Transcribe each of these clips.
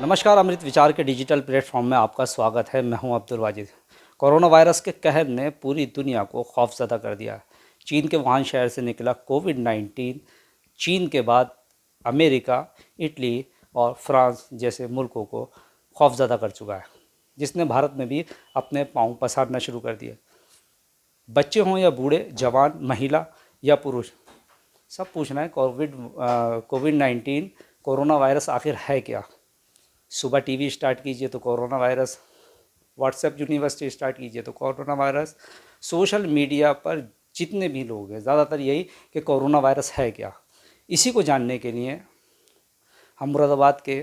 नमस्कार, अमृत विचार के डिजिटल प्लेटफॉर्म में आपका स्वागत है। मैं हूं अब्दुल वाजिद। कोरोना वायरस के कहर ने पूरी दुनिया को खौफजदा कर दिया है। चीन के वुहान शहर से निकला कोविड-19 चीन के बाद अमेरिका, इटली और फ्रांस जैसे मुल्कों को खौफजदा कर चुका है, जिसने भारत में भी अपने पांव पसारना शुरू कर दिए। बच्चे हों या बूढ़े, जवान, महिला या पुरुष, सब पूछ रहे हैं कोविड-19 कोरोना वायरस आखिर है क्या। सुबह टीवी स्टार्ट कीजिए तो corona virus, WhatsApp university start कीजिए तो कोरोना वायरस, सोशल मीडिया पर जितने भी लोग हैं ज़्यादातर यही कि कोरोना वायरस है क्या। इसी को जानने के लिए हम मुरादाबाद के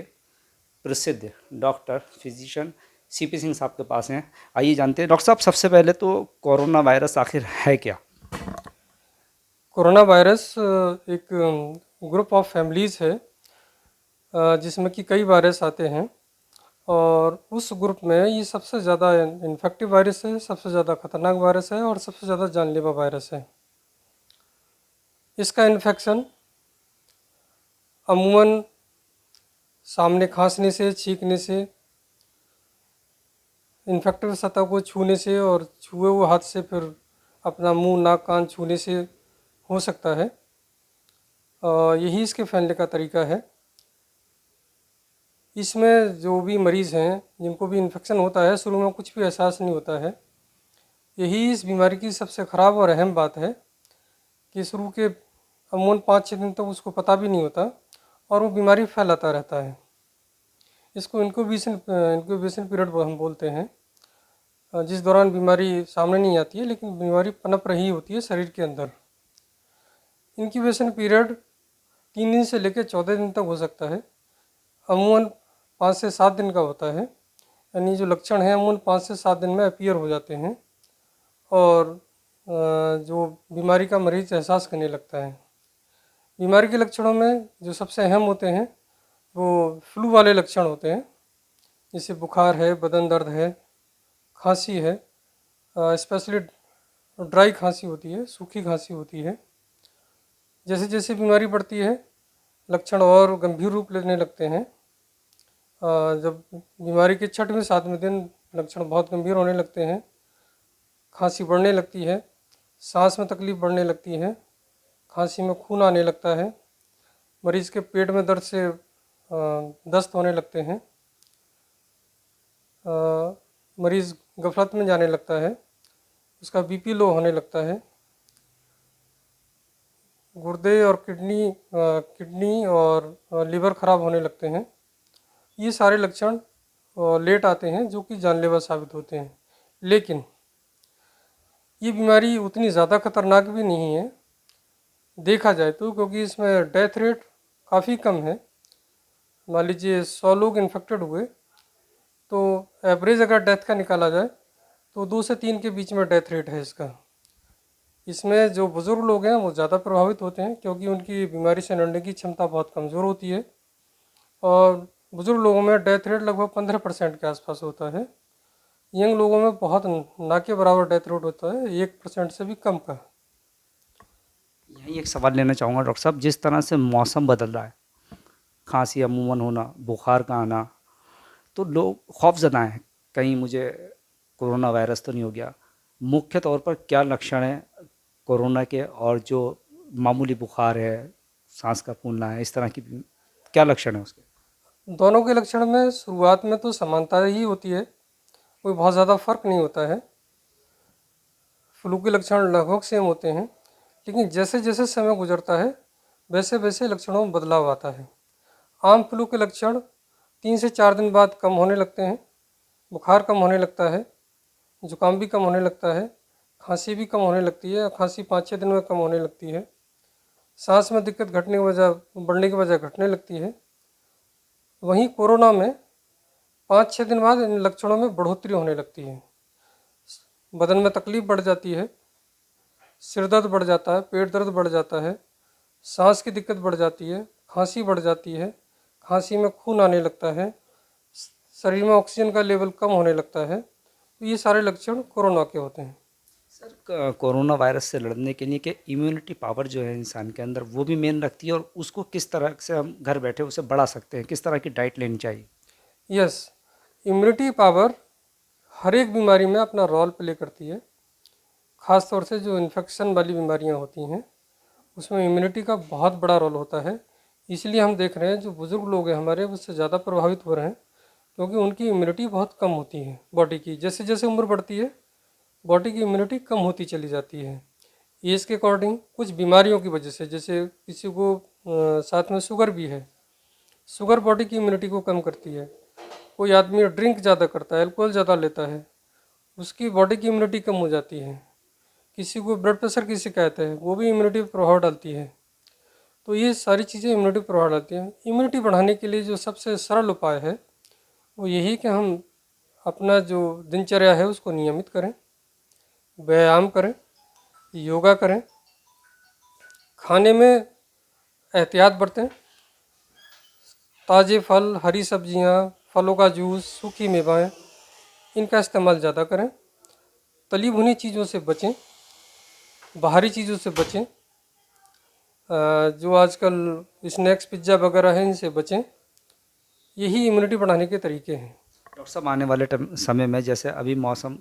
प्रसिद्ध डॉक्टर फिजिशियन सीपी सिंह साहब के पास हैं। आइए जानते हैं। डॉक्टर साहब, सबसे पहले तो कोरोना वायरस आखिर है क्या? कोरोना वायरस एक ग्रुप ऑफ फैमिलीज़ है जिसमें कि कई वायरस आते हैं और उस ग्रुप में ये सबसे ज़्यादा इन्फेक्टिव वायरस है, सबसे ज़्यादा खतरनाक वायरस है और सबसे ज़्यादा जानलेवा वायरस है। इसका इन्फेक्शन अमूमन सामने खांसने से, छींकने से, इन्फेक्टिव सतह को छूने से और छुए हुए हाथ से फिर अपना मुंह, नाक, कान छूने से हो सकता है। यही इसके फैलने का तरीका है। इसमें जो भी मरीज़ हैं जिनको भी इन्फेक्शन होता है, शुरू में कुछ भी एहसास नहीं होता है। यही इस बीमारी की सबसे ख़राब और अहम बात है कि शुरू के अमूमन 5-6 दिन तक उसको पता भी नहीं होता और वो बीमारी फैलाता रहता है। इसको इंक्यूबेशन पीरियड हम बोलते हैं, जिस दौरान बीमारी सामने नहीं आती है लेकिन बीमारी पनप रही होती है शरीर के अंदर। इंक्यूबेशन पीरियड 3 दिन से लेकर 14 दिन तक हो सकता है। अमूमन 5 से 7 दिन का होता है, यानी जो लक्षण हैं अमूमन 5 से 7 दिन में अपीयर हो जाते हैं और जो बीमारी का मरीज एहसास करने लगता है। बीमारी के लक्षणों में जो सबसे अहम होते हैं वो फ्लू वाले लक्षण होते हैं, जैसे बुखार है, बदन दर्द है, खांसी है, स्पेशली ड्राई खांसी होती है, सूखी खांसी होती है। जैसे जैसे बीमारी बढ़ती है लक्षण और गंभीर रूप लेने लगते हैं। जब बीमारी के 6वें 7वें दिन लक्षण बहुत गंभीर होने लगते हैं, खांसी बढ़ने लगती है, सांस में तकलीफ बढ़ने लगती है, खांसी में खून आने लगता है, मरीज़ के पेट में दर्द से दस्त होने लगते हैं, मरीज़ गफलत में जाने लगता है, उसका बीपी लो होने लगता है, गुर्दे और किडनी और लीवर ख़राब होने लगते हैं। ये सारे लक्षण लेट आते हैं जो कि जानलेवा साबित होते हैं। लेकिन ये बीमारी उतनी ज़्यादा खतरनाक भी नहीं है देखा जाए तो, क्योंकि इसमें डेथ रेट काफ़ी कम है। मान लीजिए 100 लोग इन्फेक्टेड हुए तो एवरेज अगर डेथ का निकाला जाए तो 2 से 3 के बीच में डेथ रेट है इसका। इसमें जो बुज़ुर्ग लोग हैं वो ज़्यादा प्रभावित होते हैं क्योंकि उनकी बीमारी से लड़ने की क्षमता बहुत कमज़ोर होती है और बुज़ुर्ग लोगों में डेथ रेट लगभग 15% के आसपास होता है। यंग लोगों में बहुत ना के बराबर डेथ रेट होता है, 1% से भी कम का। यही एक सवाल लेना चाहूँगा डॉक्टर साहब। जिस तरह से मौसम बदल रहा है, खांसी अमूमन होना, बुखार का आना, तो लोग खौफज़दा हैं, कहीं मुझे कोरोना वायरस तो नहीं हो गया। मुख्य तौर पर क्या लक्षण हैं कोरोना के, और जो मामूली बुखार है, सांस का फूलना है, इस तरह की क्या लक्षण है उसके? दोनों के लक्षण में शुरुआत में तो समानता ही होती है, कोई बहुत ज़्यादा फर्क नहीं होता है। फ्लू के लक्षण लगभग सेम होते हैं, लेकिन जैसे जैसे समय गुजरता है वैसे वैसे लक्षणों में बदलाव आता है। आम फ्लू के लक्षण 3 से 4 दिन बाद कम होने लगते हैं, बुखार कम होने लगता है, जुकाम भी कम होने लगता है, खांसी भी कम होने लगती है, खांसी 5-6 दिन में कम होने लगती है, सांस में दिक्कत घटने की वजह बढ़ने की वजह घटने लगती है। वहीं कोरोना में 5-6 दिन बाद इन लक्षणों में बढ़ोतरी होने लगती है। बदन में तकलीफ बढ़ जाती है, सिर दर्द बढ़ जाता है, पेट दर्द बढ़ जाता है, सांस की दिक्कत बढ़ जाती है, खांसी बढ़ जाती है, खांसी में खून आने लगता है, शरीर में ऑक्सीजन का लेवल कम होने लगता है। तो ये सारे लक्षण कोरोना के होते हैं। सर, कोरोना वायरस से लड़ने के लिए कि इम्यूनिटी पावर जो है इंसान के अंदर वो भी मेन रखती है, और उसको किस तरह से हम घर बैठे उसे बढ़ा सकते हैं, किस तरह की डाइट लेनी चाहिए? यस, इम्यूनिटी पावर हर एक बीमारी में अपना रोल प्ले करती है। ख़ास तौर से जो इन्फेक्शन वाली बीमारियां होती हैं उसमें इम्यूनिटी का बहुत बड़ा रोल होता है। इसलिए हम देख रहे हैं जो बुज़ुर्ग लोग हैं हमारे उससे ज़्यादा प्रभावित हो रहे हैं, क्योंकि उनकी इम्यूनिटी बहुत कम होती है बॉडी की। जैसे जैसे उम्र बढ़ती है बॉडी की इम्यूनिटी कम होती चली जाती है एज के अकॉर्डिंग, कुछ बीमारियों की वजह से। जैसे किसी को साथ में शुगर भी है, शुगर बॉडी की इम्यूनिटी को कम करती है। कोई आदमी ड्रिंक ज़्यादा करता है, अल्कोहल ज़्यादा लेता है, उसकी बॉडी की इम्यूनिटी कम हो जाती है। किसी को ब्लड प्रेशर की शिकायत है, वो भी इम्यूनिटी पर प्रभाव डालती है। तो ये सारी चीज़ें इम्यूनिटी पर प्रभाव डालती हैं। इम्यूनिटी बढ़ाने के लिए जो सबसे सरल उपाय है वो यही कि हम अपना जो दिनचर्या है उसको नियमित करें, व्यायाम करें, योगा करें, खाने में एहतियात बरतें, ताज़े फल, हरी सब्जियां, फलों का जूस, सूखी मेवाएं, इनका इस्तेमाल ज़्यादा करें, तली भुनी चीज़ों से बचें, बाहरी चीज़ों से बचें, जो आजकल स्नैक्स पिज्ज़ा वगैरह है इनसे बचें। यही इम्यूनिटी बढ़ाने के तरीके हैं। डॉक्टर साहब, आने वाले समय में जैसे अभी मौसम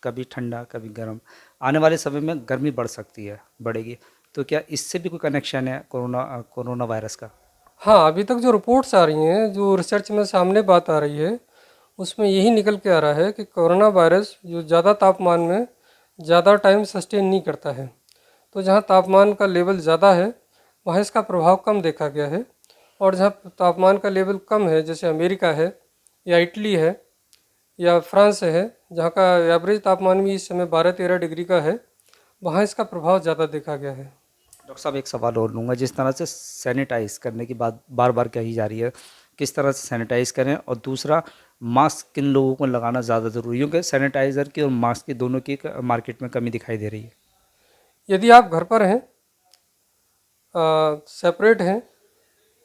कभी ठंडा कभी गर्म, आने वाले समय में गर्मी बढ़ सकती है, बढ़ेगी, तो क्या इससे भी कोई कनेक्शन है कोरोना वायरस का? हाँ, अभी तक जो रिपोर्ट्स आ रही हैं, जो रिसर्च में सामने बात आ रही है, उसमें यही निकल के आ रहा है कि कोरोना वायरस जो ज़्यादा तापमान में ज़्यादा टाइम सस्टेन नहीं करता है। तो जहाँ तापमान का लेवल ज़्यादा है वहाँ इसका प्रभाव कम देखा गया है, और जहाँ तापमान का लेवल कम है, जैसे अमेरिका है या इटली है या फ्रांस है, जहाँ का एवरेज तापमान भी इस समय 12-13 डिग्री का है, वहाँ इसका प्रभाव ज़्यादा देखा गया है। डॉक्टर साहब, एक सवाल और लूँगा। जिस तरह से सैनिटाइज करने की बात बार बार कही जा रही है, किस तरह से सैनिटाइज करें, और दूसरा मास्क किन लोगों को लगाना ज़्यादा ज़रूरी है, क्योंकि सैनिटाइज़र की और मास्क की दोनों की मार्केट में कमी दिखाई दे रही है। यदि आप घर पर हैं, सेपरेट हैं,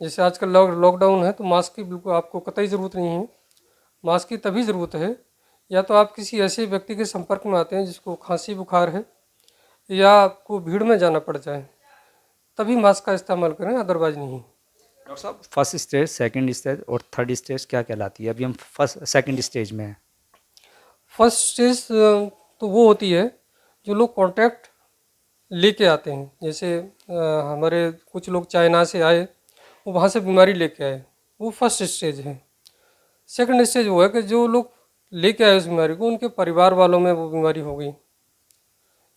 जैसे आजकल लॉकडाउन है, तो मास्क की बिल्कुल आपको कतई ज़रूरत नहीं है। मास्क की तभी ज़रूरत है या तो आप किसी ऐसे व्यक्ति के संपर्क में आते हैं जिसको खांसी बुखार है या आपको भीड़ में जाना पड़ जाए, तभी मास्क का इस्तेमाल करें, अदरवाइज नहीं। डॉक्टर साहब, फर्स्ट स्टेज, सेकंड स्टेज और थर्ड स्टेज क्या कहलाती है? अभी हम सेकंड स्टेज में हैं। फर्स्ट स्टेज तो वो होती है जो लोग कांटेक्ट लेके आते हैं। जैसे हमारे कुछ लोग चाइना से आए, वो वहाँ से बीमारी लेके आए, वो फर्स्ट स्टेज है। सेकंड स्टेज वो है कि जो लोग लेके आए उस बीमारी को, उनके परिवार वालों में वो बीमारी हो गई,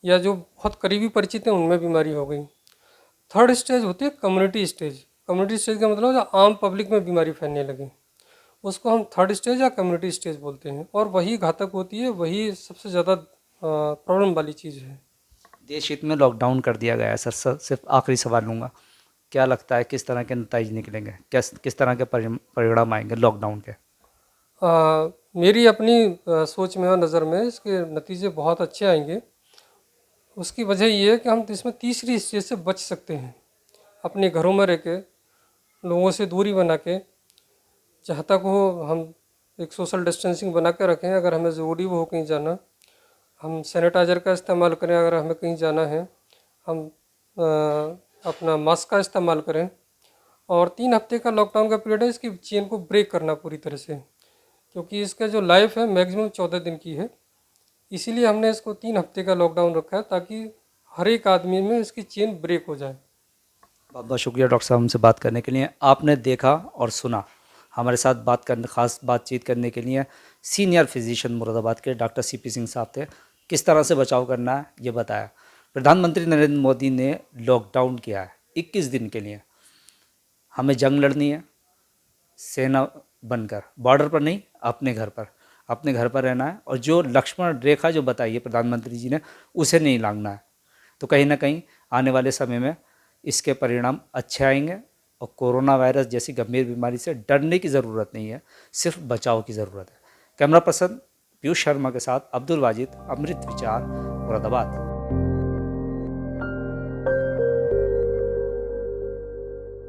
या जो बहुत करीबी परिचित हैं उनमें बीमारी हो गई। थर्ड स्टेज होती है कम्युनिटी स्टेज। कम्युनिटी स्टेज का मतलब जो आम पब्लिक में बीमारी फैलने लगे, उसको हम थर्ड स्टेज या कम्युनिटी स्टेज बोलते हैं, और वही घातक होती है, वही सबसे ज़्यादा प्रॉब्लम वाली चीज़ है। देश हित में लॉकडाउन कर दिया गया है सर। सिर्फ आखिरी सवाल लूँगा, क्या लगता है किस तरह के नतीजे निकलेंगे, किस तरह के परिणाम आएंगे लॉकडाउन के? मेरी अपनी सोच में और नज़र में इसके नतीजे बहुत अच्छे आएंगे। उसकी वजह ये है कि हम इसमें तीसरी स्टेज से बच सकते हैं। अपने घरों में रह के, लोगों से दूरी बना के, जहाँ तक हो हम एक सोशल डिस्टेंसिंग बना के रखें। अगर हमें ज़रूरी हो कहीं जाना, हम सैनिटाइज़र का इस्तेमाल करें। अगर हमें कहीं जाना है, हम अपना मास्क का इस्तेमाल करें। और 3 हफ्ते का लॉकडाउन का पीरियड है, इसकी चेन को ब्रेक करना पूरी तरह से, क्योंकि इसका जो लाइफ है मैक्सिमम 14 दिन की है। इसीलिए हमने इसको 3 हफ्ते का लॉकडाउन रखा है, ताकि हर एक आदमी में इसकी चेन ब्रेक हो जाए। बहुत बहुत शुक्रिया डॉक्टर साहब हमसे बात करने के लिए। आपने देखा और सुना, हमारे साथ खास बातचीत करने के लिए सीनियर फिजिशियन मुरादाबाद के डॉक्टर CP सिंह साहब थे। किस तरह से बचाव करना है ये बताया। प्रधानमंत्री नरेंद्र मोदी ने लॉकडाउन किया है 21 दिन के लिए। हमें जंग लड़नी है सेना बनकर, बॉर्डर पर नहीं, अपने घर पर रहना है, और जो लक्ष्मण रेखा जो बताई है प्रधानमंत्री जी ने, उसे नहीं लांघना है। तो कहीं ना कहीं आने वाले समय में इसके परिणाम अच्छे आएंगे, और कोरोना वायरस जैसी गंभीर बीमारी से डरने की ज़रूरत नहीं है, सिर्फ बचाव की ज़रूरत है। कैमरा पर्सन पीयूष शर्मा के साथ अब्दुल वाजिद, अमृत विचार, मुरादाबाद।